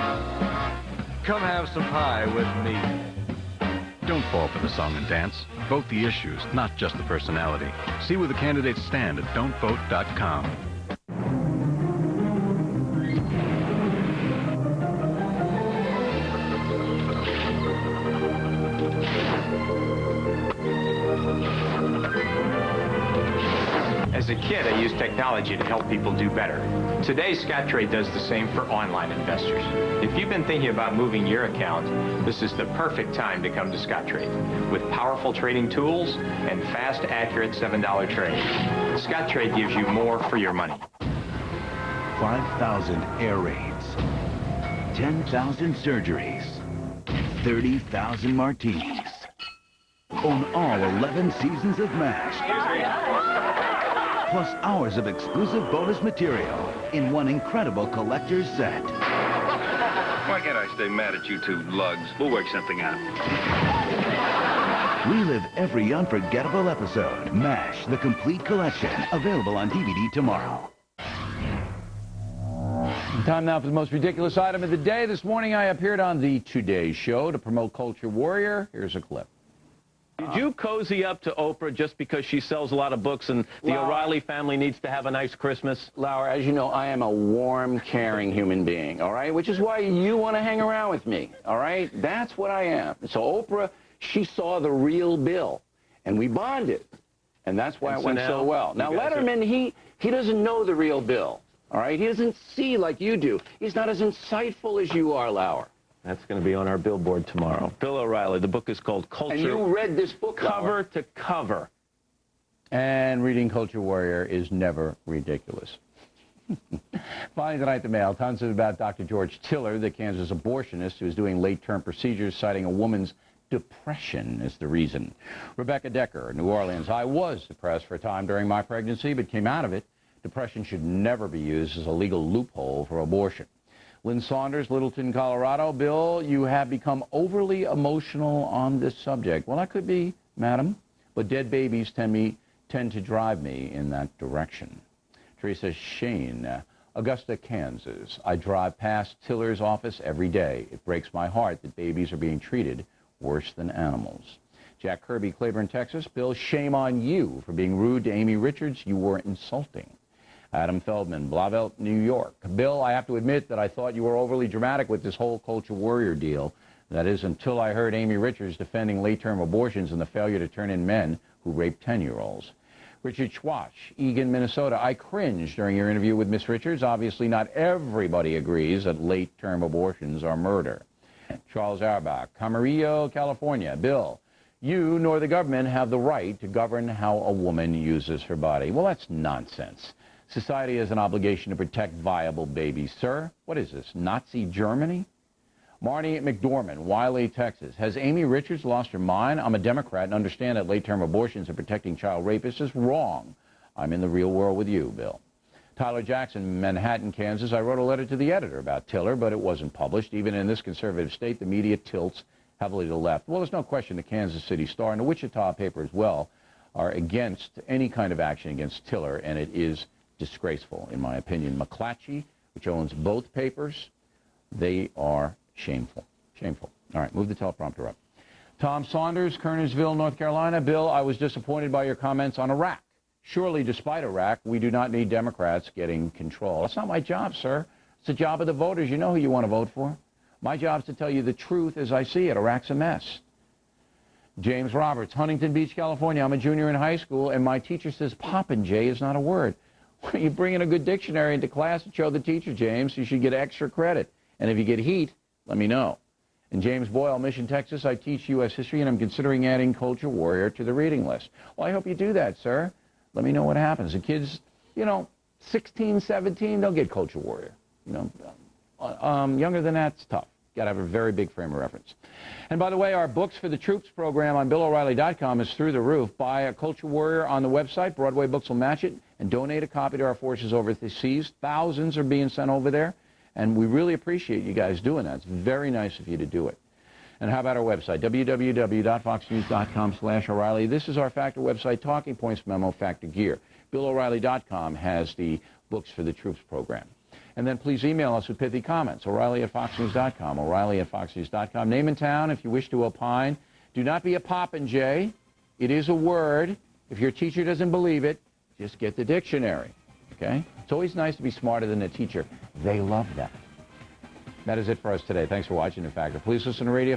Come have some pie with me. Don't fall for the song and dance. Vote the issues, not just the personality. See where the candidates stand at don'tvote.com. As a kid, I used technology to help people do better. Today, Scottrade does the same for online investors. If you've been thinking about moving your account, this is the perfect time to come to Scottrade. With powerful trading tools and fast, accurate $7 trades, Scottrade gives you more for your money. 5,000 air raids, 10,000 surgeries, 30,000 martinis. Own all 11 seasons of MASH. Plus hours of exclusive bonus material in one incredible collector's set. Why can't I stay mad at you two lugs? We'll work something out. Relive every unforgettable episode. MASH, the complete collection. Available on DVD tomorrow. Time now for the most ridiculous item of the day. This morning I appeared on the Today Show to promote Culture Warrior. Here's a clip. Did you cozy up to Oprah just because she sells a lot of books and the O'Reilly family needs to have a nice Christmas? Laura, as you know, I am a warm, caring human being, all right? Which is why you want to hang around with me, all right? That's what I am. So Oprah, she saw the real Bill, and we bonded. And that's why it went so well. Now, Letterman, he doesn't know the real Bill, all right? He doesn't see like you do. He's not as insightful as you are, Laura. That's going to be on our billboard tomorrow. Bill O'Reilly. The book is called Culture. And you read this book, cover to cover. And reading Culture Warrior is never ridiculous. Finally tonight, the Mail. Tons about Dr. George Tiller, the Kansas abortionist who is doing late-term procedures, citing a woman's depression as the reason. Rebecca Decker, New Orleans. I was depressed for a time during my pregnancy, but came out of it. Depression should never be used as a legal loophole for abortion. Lynn Saunders, Littleton, Colorado. Bill, you have become overly emotional on this subject. Well, that could be, madam, but dead babies tend to drive me in that direction. Teresa Shane, Augusta, Kansas. I drive past Tiller's office every day. It breaks my heart that babies are being treated worse than animals. Jack Kirby, Claiborne, Texas. Bill, shame on you for being rude to Amy Richards. You were insulting. Adam Feldman, Blauvelt, New York. Bill, I have to admit that I thought you were overly dramatic with this whole Culture Warrior deal. That is, until I heard Amy Richards defending late-term abortions and the failure to turn in men who rape 10-year-olds. Richard Schwash, Eagan, Minnesota. I cringed during your interview with Miss Richards. Obviously, not everybody agrees that late-term abortions are murder. Charles Auerbach, Camarillo, California. Bill, you nor the government have the right to govern how a woman uses her body. Well, that's nonsense. Society has an obligation to protect viable babies, sir. What is this, Nazi Germany? Marnie McDormand, Wiley, Texas. Has Amy Richards lost her mind? I'm a Democrat and understand that late-term abortions and protecting child rapists is wrong. I'm in the real world with you, Bill. Tyler Jackson, Manhattan, Kansas. I wrote a letter to the editor about Tiller, but it wasn't published. Even in this conservative state, the media tilts heavily to the left. Well, there's no question the Kansas City Star and the Wichita paper as well are against any kind of action against Tiller, and it is disgraceful, in my opinion. McClatchy, which owns both papers, they are shameful. Shameful. All right, move the teleprompter up. Tom Saunders, Kernersville, North Carolina. Bill, I was disappointed by your comments on Iraq. Surely, despite Iraq, we do not need Democrats getting control. That's not my job, sir. It's the job of the voters. You know who you want to vote for. My job is to tell you the truth as I see it. Iraq's a mess. James Roberts, Huntington Beach, California. I'm a junior in high school, and my teacher says Popinjay is not a word. You bring in a good dictionary into class and show the teacher, James. You should get extra credit. And if you get heat, let me know. And James Boyle, Mission, Texas. I teach U.S. history, and I'm considering adding Culture Warrior to the reading list. Well, I hope you do that, sir. Let me know what happens. The kids, 16, 17, they'll get Culture Warrior. Younger than that, it's tough. Got to have a very big frame of reference. And by the way, our Books for the Troops program on BillO'Reilly.com is through the roof. Buy a Culture Warrior on the website. Broadway Books will match it. And donate a copy to our forces overseas. Thousands are being sent over there. And we really appreciate you guys doing that. It's very nice of you to do it. And how about our website, www.foxnews.com/O'Reilly. This is our Factor website, Talking Points Memo, Factor Gear. BillO'Reilly.com has the Books for the Troops program. And then please email us with pithy comments, O'Reilly@FoxNews.com, O'Reilly@FoxNews.com. Name and town if you wish to opine. Do not be a popinjay. It is a word. If your teacher doesn't believe it, just get the dictionary, okay? It's always nice to be smarter than a teacher. They love that. That is it for us today. Thanks for watching, In Factor. Please listen to radio.